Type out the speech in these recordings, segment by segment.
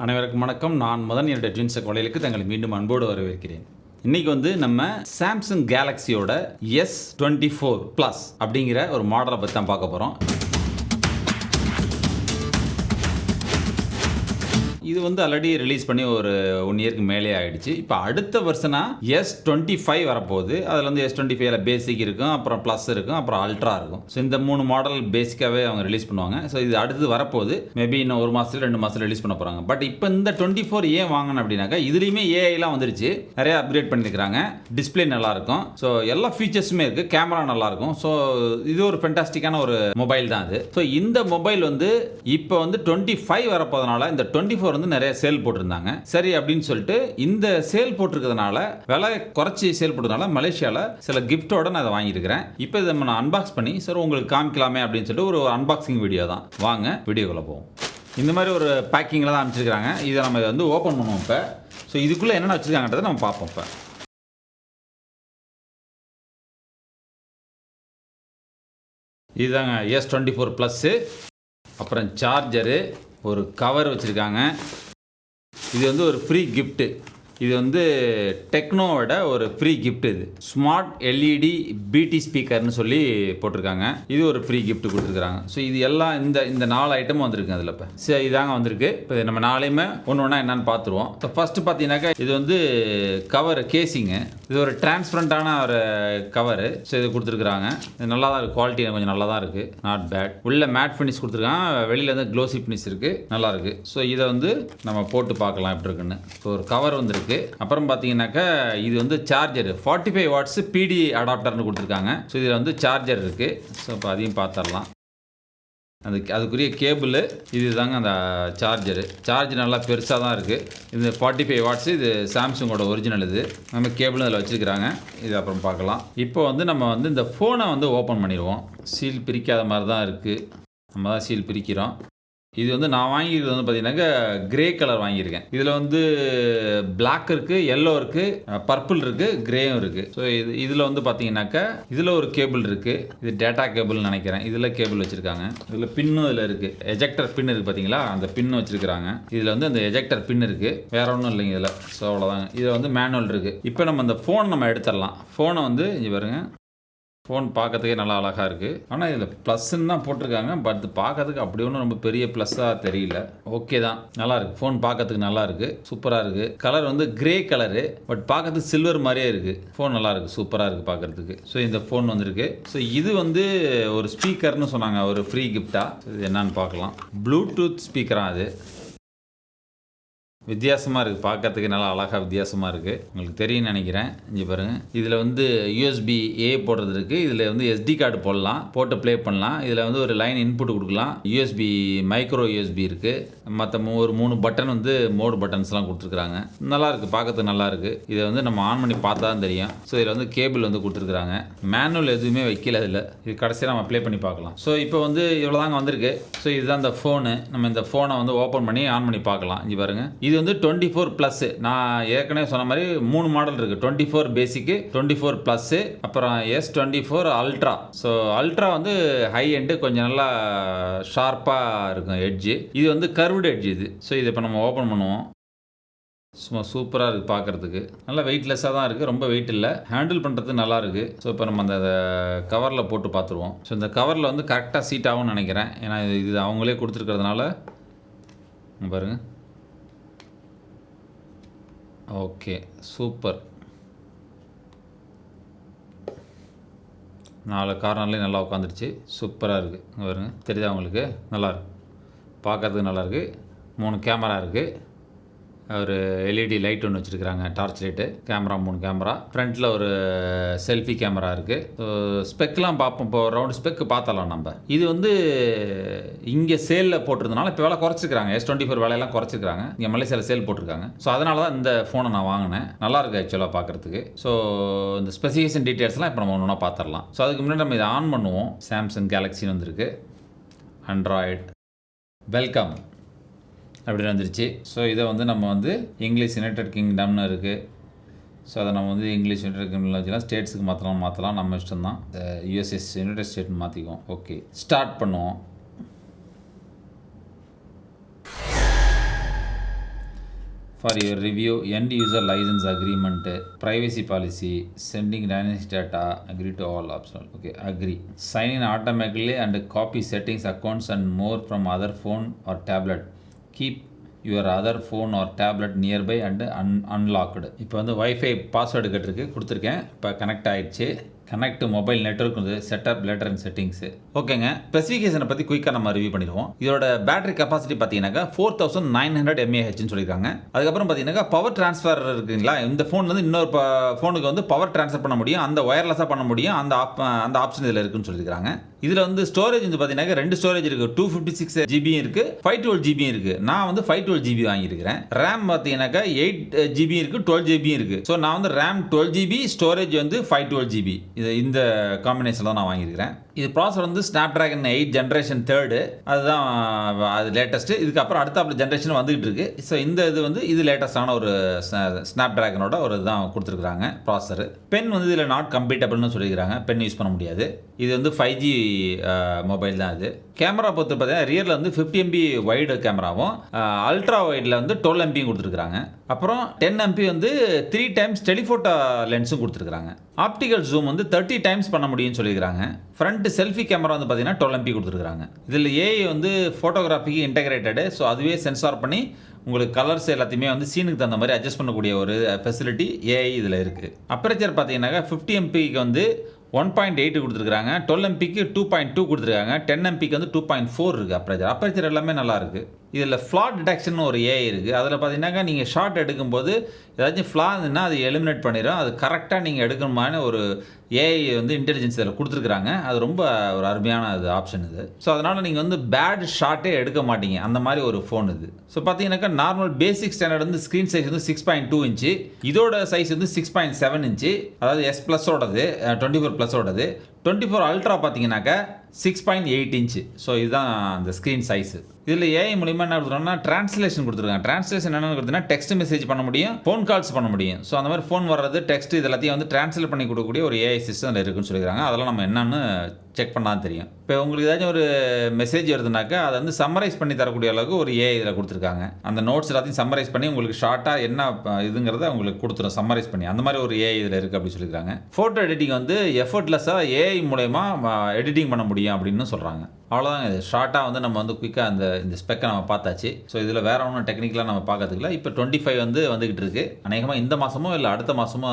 அனைவருக்கும் வணக்கம். நான் மதன். என்னுடைய ட்வின்ஸ் கொலைகளுக்கு தங்களை மீண்டும் அன்போடு வரவேற்கிறேன். இன்றைக்கி வந்து நம்ம சாம்சங் கேலக்ஸியோட S24 அப்படிங்கிற ஒரு மாடலை பற்றி தான் பார்க்க போகிறோம். இது வந்து ஆல்ரெடி ரிலீஸ் பண்ணி ஒரு 1 இயருக்கு மேலே ஆகிடுச்சு. இப்போ அடுத்த வருஷனாக S25 வரப்போகுது. அதில் வந்து S25ல பேசிக் இருக்கும், அப்புறம் ப்ளஸ் இருக்கும், அப்புறம் அல்ட்ரா இருக்கும். ஸோ இந்த 3 மாடல் பேசிக்காகவே அவங்க ரிலீஸ் பண்ணுவாங்க. ஸோ இது அடுத்து வரப்போகுது. மேபி இன்னும் 1 மாதத்துல 2 மாதத்தில் ரிலீஸ் பண்ண போகிறாங்க. பட் இப்போ இந்த 24 ஏன் வாங்கணும் அப்படின்னாக்கா, இதுலேயுமே ஏஐலாம் வந்துருச்சு, நிறையா அப்கிரேட் பண்ணியிருக்கிறாங்க. டிஸ்பிளே நல்லாயிருக்கும். ஸோ எல்லா ஃபீச்சர்ஸுமே இருக்குது. கேமரா நல்லாயிருக்கும். ஸோ இது ஒரு ஃபென்டாஸ்டிக்கான ஒரு மொபைல் தான் அது. ஸோ இந்த மொபைல் வந்து இப்போ வந்து 25 வரப்போதனால இந்த 24 வந்து நிறைய சேல் போட்டிருந்தாங்க. சரி அப்படின்னு சொல்லிட்டு இந்த சேல் போட்டிருக்கிறதுனால, விலை குறைச்சி சேல் போட்டதுனால மலேசியாவில் சில கிஃப்டோட நான் அதை வாங்கியிருக்கிறேன். இப்போ இதை நான் அன்பாக்ஸ் பண்ணி சார் உங்களுக்கு காமிக்கலாமே அப்படின்னு சொல்லிட்டு ஒரு அன்பாக்சிங் வீடியோ தான். வாங்க வீடியோக்குள்ளே போவோம். இந்த மாதிரி ஒரு பேக்கிங்கில் தான் அனுப்பிச்சிருக்காங்க. இதை நம்ம வந்து ஓப்பன் பண்ணுவோம் இப்போ. ஸோ இதுக்குள்ளே என்னென்ன வச்சுருக்காங்கன்றதை நம்ம பார்ப்போம். இப்போ இதுதாங்க S24 அப்புறம் சார்ஜரு, ஒரு கவர் வச்சுருக்காங்க. இது வந்து ஒரு ஃப்ரீ கிஃப்ட்டு. இது வந்து டெக்னோவோட ஒரு ஃப்ரீ கிஃப்ட். இது ஸ்மார்ட் எல்இடி பிடி ஸ்பீக்கர்னு சொல்லி போட்டிருக்காங்க. இது ஒரு ஃப்ரீ கிஃப்ட் கொடுத்துருக்காங்க. ஸோ இது எல்லாம் இந்த 4 ஐட்டமும் வந்திருக்கு அதில். இப்போ சரி இதாங்க வந்திருக்கு. இப்போ நம்ம 4யுமே ஒன்று ஒன்றா என்னென்னு பார்த்துருவோம். இப்போ ஃபஸ்ட்டு பார்த்தீங்கன்னாக்கா இது வந்து கவர் கேசிங்கு. இது ஒரு டிரான்ஸ்பரண்டான ஒரு கவரு. ஸோ இது கொடுத்துருக்குறாங்க. இது நல்லா தான் இருக்குது. குவாலிட்டி கொஞ்சம் நல்லா தான் இருக்குது. Not bad. உள்ள மேட் ஃபினிஷ் கொடுத்துருக்காங்க. வெளியில் வந்து க்ளோசி ஃபினிஷ் இருக்குது. நல்லா இருக்குது. ஸோ இதை வந்து நம்ம போட்டு பார்க்கலாம் எப்படி இருக்குன்னு. ஸோ ஒரு கவர் வந்துருக்கு. அப்புறம் பார்த்தீங்கன்னாக்கா இது வந்து சார்ஜர் 45 வாட்ஸ் பிடி அடாப்டர்னு கொடுத்துருக்காங்க. ஸோ இதில் வந்து சார்ஜர் இருக்குது. ஸோ இப்போ அதையும் பார்த்துடலாம். அதுக்குரிய கேபிள் இது தாங்க அந்த சார்ஜரு. சார்ஜ் நல்லா பெருசாக தான் இருக்குது. இது 45 வாட்ஸ். இது சாம்சங்கோட ஒரிஜினல். இது நம்ம கேபிளும் அதில் வச்சுருக்கிறாங்க. இது அப்புறம் பார்க்கலாம். இப்போ வந்து நம்ம வந்து இந்த ஃபோனை வந்து ஓப்பன் பண்ணிடுவோம். சீல் பிரிக்காத மாதிரி தான் இருக்குது. நம்ம தான் சீல் பிரிக்கிறோம். இது வந்து நான் வாங்கியிருக்கிறது வந்து பார்த்தீங்கன்னாக்கா கிரே கலர் வாங்கியிருக்கேன். இதில் வந்து பிளாக் இருக்குது, எல்லோ இருக்குது, பர்பிள் இருக்குது, கிரேயும் இருக்குது. ஸோ இதில் வந்து பார்த்தீங்கன்னாக்கா இதில் ஒரு கேபிள் இருக்குது. இது டேட்டா கேபிள்னு நினைக்கிறேன். இதில் கேபிள் வச்சுருக்காங்க. இதில் பின்னும் இதில் இருக்குது. எஜெக்டர் பின் இருக்குது பார்த்தீங்களா, அந்த பின்னு வச்சுருக்காங்க. இதில் வந்து அந்த எஜெக்டர் பின் இருக்குது. வேற ஒன்றும் இல்லைங்க இதில். ஸோ அவ்வளோதாங்க. இதில் வந்து மேனுவல் இருக்குது. இப்போ நம்ம அந்த ஃபோன் நம்ம எடுத்துடலாம். ஃபோனை வந்து இங்கே பாருங்க. ஃபோன் பார்க்கறதுக்கே நல்லா அழகாக இருக்குது. ஆனால் இதில் ப்ளஸ்ன்னு தான் போட்டிருக்காங்க. பட் பார்க்கறதுக்கு அப்படி ஒன்றும் ரொம்ப பெரிய ப்ளஸ்ஸாக தெரியல. ஓகே தான், நல்லா இருக்குது. ஃபோன் பார்க்கறதுக்கு நல்லா இருக்குது. சூப்பராக இருக்குது. கலர் வந்து கிரே கலரு. பட் பார்க்கறதுக்கு சில்வர் மாதிரியே இருக்குது. ஃபோன் நல்லா இருக்குது. சூப்பராக இருக்குது பார்க்குறதுக்கு. ஸோ இந்த ஃபோன் வந்திருக்கு. ஸோ இது வந்து ஒரு ஸ்பீக்கர்னு சொன்னாங்க, ஒரு ஃப்ரீ கிஃப்டாக. இது என்னன்னு பார்க்கலாம். ப்ளூடூத் ஸ்பீக்கராக அது. வித்தியாசமாக இருக்குது. பார்க்கறதுக்கு நல்லா அழகாக வித்தியாசமாக இருக்குது. உங்களுக்கு தெரியும்னு நினைக்கிறேன். இங்கே பாருங்கள். இதில் வந்து USB A போடுறது இருக்குது. இதில் வந்து SD கார்டு போடலாம், போட்டு ப்ளே பண்ணலாம். இதில் வந்து ஒரு லைன் இன்புட் கொடுக்கலாம். USB மைக்ரோ USB இருக்குது. மற்ற ஒரு 3 பட்டன் வந்து மோடு பட்டன்ஸ்லாம் கொடுத்துருக்குறாங்க. நல்லா இருக்குது. பார்க்கறதுக்கு நல்லா இருக்குது. இதை வந்து நம்ம ஆன் பண்ணி பார்த்தா தான் தெரியும். ஸோ இதில் வந்து கேபிள் வந்து கொடுத்துருக்குறாங்க. மேனுவல் எதுவுமே வைக்கல இதில். இது கடைசியாக நம்ம ப்ளே பண்ணி பார்க்கலாம். ஸோ இப்போ வந்து இவ்வளோ தாங்க வந்திருக்கு. ஸோ இதுதான் இந்த ஃபோனு. நம்ம இந்த ஃபோனை வந்து ஓப்பன் பண்ணி ஆன் பண்ணி பார்க்கலாம். இங்கே பாருங்கள். இது வந்து 24 நான் ஏற்கனவே சொன்ன மாதிரி 3 மாடல் இருக்குது. 24 பேசிக்கு, 24 அப்புறம் S24 அல்ட்ரா. ஸோ அல்ட்ரா வந்து ஹை எண்டு, கொஞ்சம் நல்லா ஷார்ப்பாக இருக்கும் எட்ஜு. இது வந்து கர்வ்டு எட்ஜ் இது. ஸோ இதை இப்போ நம்ம ஓப்பன் பண்ணுவோம். சும்மா சூப்பராக இருக்குது பார்க்குறதுக்கு. நல்லா வெயிட்லெஸ்ஸாக தான் இருக்குது. ரொம்ப வெயிட் இல்லை. ஹேண்டில் பண்ணுறதுக்கு நல்லா இருக்குது. ஸோ இப்போ நம்ம அந்த கவரில் போட்டு பார்த்துருவோம். ஸோ இந்த கவரில் வந்து கரெக்டாக சீட் ஆகும்னு நினைக்கிறேன். ஏன்னா இது அவங்களே கொடுத்துருக்கிறதுனால. பாருங்கள். Okay, super. 4 கார்னர்லேயும் நல்லா உட்காந்துருச்சு. சூப்பராக இருக்குது. பாருங்க, தெரியுதா உங்களுக்கு? நல்லா இருக்கு. பார்க்கறதுக்கு நல்லா இருக்குது. 3 கேமரா இருக்குது. ஒரு எல்இடி லைட் ஒன்று வச்சுருக்காங்க, டார்ச் லைட்டு. Camera 3 camera. ஃப்ரண்ட்டில் ஒரு செல்ஃபி கேமரா இருக்குது. ஸோ ஸ்பெக்லாம் பார்ப்போம். இப்போ ரவுண்ட் ஸ்பெக் பார்த்தலாம் நம்ம. இது வந்து இங்கே சேலில் போட்டிருந்தனால இப்போ விலை குறைச்சிருக்காங்க. S24 விலையெல்லாம் குறைச்சிருக்காங்க. இங்கே மலேசியாவில் சேல் போட்டிருக்காங்க. ஸோ அதனால தான் இந்த ஃபோனை நான் வாங்கினேன். நல்லா இருக்குது ஆக்சுவலாக பார்க்குறதுக்கு. ஸோ இந்த ஸ்பெசிஃபிகேஷன் டீட்டெயில்ஸ்லாம் இப்போ நம்ம ஒன்று பார்த்துடலாம். ஸோ அதுக்கு முன்னாடி நம்ம இதை ஆன் பண்ணுவோம். சாம்சங் கேலக்ஸின்னு வந்திருக்கு. ஆண்ட்ராய்டு வெல்கம் அப்படின்னு வந்துருச்சு. ஸோ இதை வந்து நம்ம வந்து இங்கிலீஷ் யுனைடெட் கிங்டம்னு இருக்குது. ஸோ அதை நம்ம வந்து இங்கிலீஷ் யுனைடெட் கிங்டமில் வச்சுக்கலாம். ஸ்டேட்ஸுக்கு மாற்றலாம். நம்ம இஷ்டம் தான். யூஎஸ்எஸ் யுனைடெட் ஸ்டேட்னு மாற்றிக்குவோம். ஓகே, ஸ்டார்ட் பண்ணுவோம். for your review, end user license agreement, privacy policy, sending dynamic data, agree to all optional. Okay, agree. Sign in automatically and copy settings, accounts and more from other phone or tablet. Keep your other phone or tablet nearby and unlocked. இப்போ வந்து wifi password கேட்டிருக்கு, கொடுத்துருக்கேன். இப்போ connect ஆகிடுச்சு. Connect mobile network வந்து setup letter and settings. ஓகேங்க, ஸ்பெசிஃபிகேஷனை பற்றி குயிக்காக நம்ம ரிவ்யூ பண்ணிடுவோம். இதோட பேட்டரி கெப்பாசிட்டி பார்த்தீங்கன்னாக்கா 4900 mAhன்னு சொல்லியிருக்காங்க. அதுக்கப்புறம் பார்த்தீங்கன்னா பவர் ட்ரான்ஸ்ஃபர் இருக்குங்களா, இந்த ஃபோன் வந்து இன்னொரு ஃபோனுக்கு வந்து பவர் ட்ரான்ஸ்ஃபர் பண்ண முடியும், அந்த ஒயர்லெஸ்ஸாக பண்ண முடியும், அந்த ஆப்ஷன் இதில் இருக்குன்னு சொல்லியிருக்காங்க. இதில் வந்து ஸ்டோரேஜ் வந்து பார்த்தீங்கன்னா 2 ஸ்டோரேஜ் இருக்குது, 256 GB இருக்குது, 512 GB இருக்குது. நான் வந்து 512 GB வாங்கியிருக்கிறேன். ரேம் பார்த்தீங்கன்னாக்கா 8 GB இருக்குது, 12 GB இருக்குது. ஸோ நான் வந்து ரேம் 12 GB, ஸ்டோரேஜ் வந்து 512 GB. இந்த காம்பினேஷன் தான் நான் வாங்கியிருக்கிறேன். இது ப்ராசஸர் வந்து ஸ்னாப்ட்ராகன் 8 ஜென்ரேஷன் 3, அதுதான் அது லேட்டஸ்ட்டு. இதுக்கப்புறம் அடுத்த ஜென்ரேஷன் வந்துகிட்டு இருக்கு. ஸோ இந்த இது வந்து இது லேட்டஸ்டான ஒரு ஸ்னாப்ட்ராகனோட ஒரு இதுதான் கொடுத்துருக்குறாங்க ப்ராசஸர். பென் வந்து இதில் நாட் கம்பேட்டபிள்னு சொல்லியிருக்கிறாங்க, பென் யூஸ் பண்ண முடியாது. இது வந்து 5G மொபைல் தான். இது கேமரா பொறுத்து பார்த்தீங்கன்னா ரியரில் வந்து 50 MP வைடு கேமராவும், அல்ட்ரா வைடில் வந்து 12 MP கொடுத்துருக்குறாங்க. அப்புறம் 10 MP வந்து 3 டைம்ஸ் டெலிஃபோட்டோ லென்ஸும் கொடுத்துருக்குறாங்க. ஆப்டிக்கல் ஜூம் வந்து 30 டைம்ஸ் பண்ண முடியும்னு சொல்லியிருக்காங்க. ஃப்ரண்ட் செல்ஃபி கேமரா வந்து பார்த்தீங்கன்னா 12 MP கொடுத்துருக்காங்க. இதில் ஏஐ வந்து ஃபோட்டோகிராஃபிக்கு இன்டெகிரேட்டடு. ஸோ அதுவே சென்சார் பண்ணி உங்களுக்கு கலர்ஸ் எல்லாத்தையுமே வந்து சீனுக்கு தகுந்த மாதிரி அட்ஜஸ்ட் பண்ணக்கூடிய ஒரு ஃபெசிலிட்டி ஏஐ இதில் இருக்குது. அப்பரேச்சர் பார்த்தீங்கன்னாக்கா 50 MPக்கு வந்து 1.8 கொடுத்துருக்காங்க, 12 MPக்கு 2.2 கொடுத்துருக்காங்க, 10 MPக்கு வந்து 2.4 இருக்குது அப்பரேச்சர் எல்லாமே நல்லா இருக்குது. இதில் ஃப்ளா டிடெக்ஷன் ஒரு ஏஐ இருக்குது. அதில் பார்த்தீங்கன்னாக்கா நீங்கள் ஷார்ட் எடுக்கும்போது ஏதாச்சும் ஃப்ளா இருந்துன்னா அது எலிமினேட் பண்ணிடும். அது கரெக்டாக நீங்கள் எடுக்கணுமான ஒரு ஏஐ வந்து இன்டெலிஜென்ஸ் இதில் கொடுத்துருக்குறாங்க. அது ரொம்ப ஒரு அருமையான அது ஆப்ஷன் இது. ஸோ அதனால் நீங்கள் வந்து பேட் ஷார்ட்டே எடுக்க மாட்டீங்க, அந்த மாதிரி ஒரு ஃபோன் இது. ஸோ பார்த்தீங்கன்னாக்கா நார்மல் பேசிக் ஸ்டாண்டர்ட் வந்து ஸ்க்ரீன் சைஸ் வந்து 6.2 இன்ச்சு, இதோட சைஸ் வந்து 6.7 இன்ச்சு, அதாவது S ப்ளஸோடது, 24 ப்ளஸோடது. 24 அல்ட்ரா பார்த்தீங்கன்னாக்கா 6.8 இன்ச்சு. ஸோ இதுதான் அந்த ஸ்க்ரீன் சைஸு. இதில் ஏஐ மூலிமா என்ன கொடுத்துருக்காங்கன்னா ட்ரான்ஸ்லேஷன் கொடுத்துருக்காங்க. ட்ரான்ஸ்லேஷன் என்னென்னு கொடுத்தீங்கன்னா டெக்ஸ்ட் மெசேஜ் பண்ண முடியும், ஃபோன் கால்ஸ் பண்ண முடியும். ஸோ அந்த மாதிரி ஃபோன் வர்றது, டெக்ஸ்ட் இது எல்லாத்தையும் வந்து ட்ரான்ஸ்லேட் பண்ணி கொடுக்கக்கூடிய ஒரு ஏஐ சிஸ்டம் இருக்குன்னு சொல்லியிருக்காங்க. அதெல்லாம் நம்ம என்னன்னு செக் பண்ணால் தெரியும். இப்போ உங்களுக்கு ஏதாச்சும் ஒரு மெசேஜ் வருதுனாக்கா அதை வந்து சம்மரைஸ் பண்ணி தரக்கூடிய அளவுக்கு ஒரு ஏஐ இதில் கொடுத்துருக்காங்க. அந்த நோட்ஸ் எல்லாத்தையும் சம்மரைஸ் பண்ணி உங்களுக்கு ஷார்ட்டாக என்ன இதுங்கிறத உங்களுக்கு கொடுத்துரும், சம்மரைஸ் பண்ணி. அந்த மாதிரி ஒரு ஏஐ இதில் இருக்குது அப்படின்னு சொல்லியிருக்காங்க. ஃபோட்டோ எடிட்டிங் வந்து எஃபர்ட்லெஸ்ஸாக ஏஐ மூலயமா எடிட்டிங் பண்ண முடியும் அப்படின்னு சொல்கிறாங்க. அவ்வளோதாங்க. இது ஷார்ட்டாக வந்து நம்ம வந்து குயிக்காக இந்த ஸ்பெக்கை நம்ம பார்த்தாச்சு. ஸோ இதில் வேறு ஒன்றும் டெக்னிக்கலாக நம்ம பார்க்கறதுக்குல. இப்போ 25 வந்து வந்துக்கிட்டு இருக்குது. அநேகமாக இந்த மாதமோ இல்லை அடுத்த மாதமோ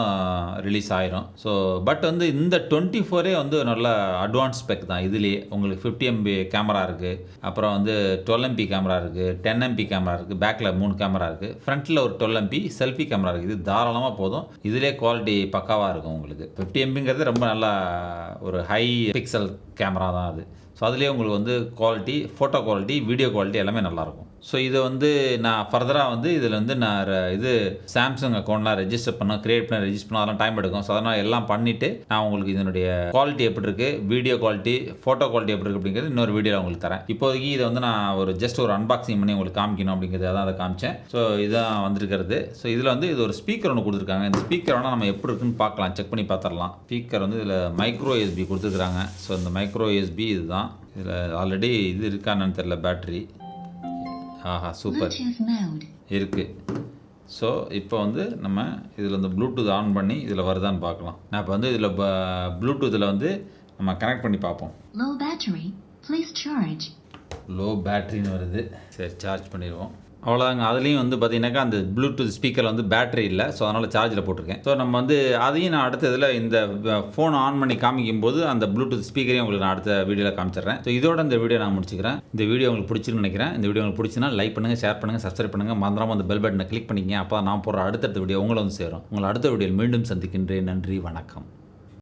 ரிலீஸ் ஆயிரும். ஸோ பட் வந்து இந்த 24 வந்து நல்ல அட்வான்ஸ் ஸ்பெக் தான். இதுலேயே உங்களுக்கு 50 MB கேமரா இருக்குது, அப்புறம் வந்து 12 MP கேமரா இருக்குது, 10 MP கேமரா இருக்குது, பேக்கில் 3 கேமரா இருக்குது, ஃப்ரண்ட்டில் ஒரு 12 MP செல்ஃபி கேமரா இருக்குது. இது தாராளமாக போதும். இதிலே குவாலிட்டி பக்காவாக இருக்கும் உங்களுக்கு. 50 MBங்கிறது ரொம்ப நல்லா ஒரு ஹை பிக்சல் கேமரா தான் அது. ஸோ அதுலேயே உங்களுக்கு வந்து quality, photo quality, video quality எல்லாமே நல்லாயிருக்கும். ஸோ இதை வந்து நான் ஃபர்தராக வந்து இதில் வந்து நான் இது சாம்சங் அக்கௌண்ட்லாம் ரெஜிஸ்டர் கிரியேட் பண்ண ரெஜிஸ்டர் பண்ண அதெல்லாம் டைம் எடுக்கும். ஸோ அதனால் எல்லாம் பண்ணிவிட்டு நான் உங்களுக்கு இதனுடைய குவாலிட்டி எப்படி இருக்குது, வீடியோ குவாலிட்டி, ஃபோட்டோ குவாலிட்டி எப்படி இருக்குது அப்படிங்கிறது இன்னொரு வீடியோவில் உங்களுக்கு தரேன். இப்போதைக்கு இதை வந்து நான் ஒரு ஜஸ்ட் ஒரு அன்பாக்சிங் பண்ணி உங்களுக்கு காமிக்கணும் அப்படிங்கிறது தான் அதை காமிச்சேன். ஸோ இதுதான் வந்திருக்கிறது. ஸோ இதில் வந்து இது ஒரு ஸ்பீக்கர் ஒன்று கொடுத்துருக்காங்க. இந்த ஸ்பீக்கர் வேணால் நம்ம எப்படி இருக்குன்னு பார்க்கலாம், செக் பண்ணி பார்த்துடலாம். ஸ்பீக்கர் வந்து இதில் மைக்ரோ USB கொடுத்துருக்குறாங்க. ஸோ இந்த மைக்ரோ USB இதுதான். இதில் ஆல்ரெடி இது இருக்கான்னு தெரியல, பேட்ரி. ஆஹா, சூப்பர் இருக்குது. ஸோ இப்போ வந்து நம்ம இதில் வந்து ப்ளூடூத் ஆன் பண்ணி இதில் வருதான்னு பார்க்கலாம். நான் இப்போ வந்து இதில் ப்ளூடூத்தில் வந்து நம்ம கனெக்ட் பண்ணி பார்ப்போம். லோ பேட்டரின்னு வருது. சரி, சார்ஜ் பண்ணிடுவோம். அவ்வளோதாங்க. அதுலேயும் வந்து பார்த்தீங்கன்னாக்கா அந்த ப்ளூடூத் ஸ்பீக்கரில் வந்து பேட்டரி இல்லை. ஸோ அதனால் சார்ஜில் போட்டிருக்கேன். ஸோ நம்ம வந்து அதையும் நான் அடுத்த இதில் இந்த ஃபோன் ஆன் பண்ணி காமிக்கும் போது அந்த ப்ளூடூத் ஸ்பீக்கரையும் உங்களுக்கு நான் அடுத்த வீடியோவில் காமிச்சிடுறேன். ஸோ இதோட இந்த வீடியோ நான் முடிச்சுக்கிறேன். இந்த வீடியோ உங்களுக்கு பிடிச்சிருன்னு நினைக்கிறேன். இந்த வீடியோ உங்களுக்கு பிடிச்சினா லைக் பண்ணுங்கள், ஷேர் பண்ணுங்கள், சப்ஸ்கிரைப் பண்ணுங்கள். மறந்துடாமல் அந்த பெல் பட்டனை கிளிக் பண்ணிக்கங்க. அப்போ நான் போடுற அடுத்தடுத்த வீடியோ உங்களை வந்து சேரும். உங்களை அடுத்த வீடியோவில் மீண்டும் சந்திக்கின்றேன். நன்றி, வணக்கம்.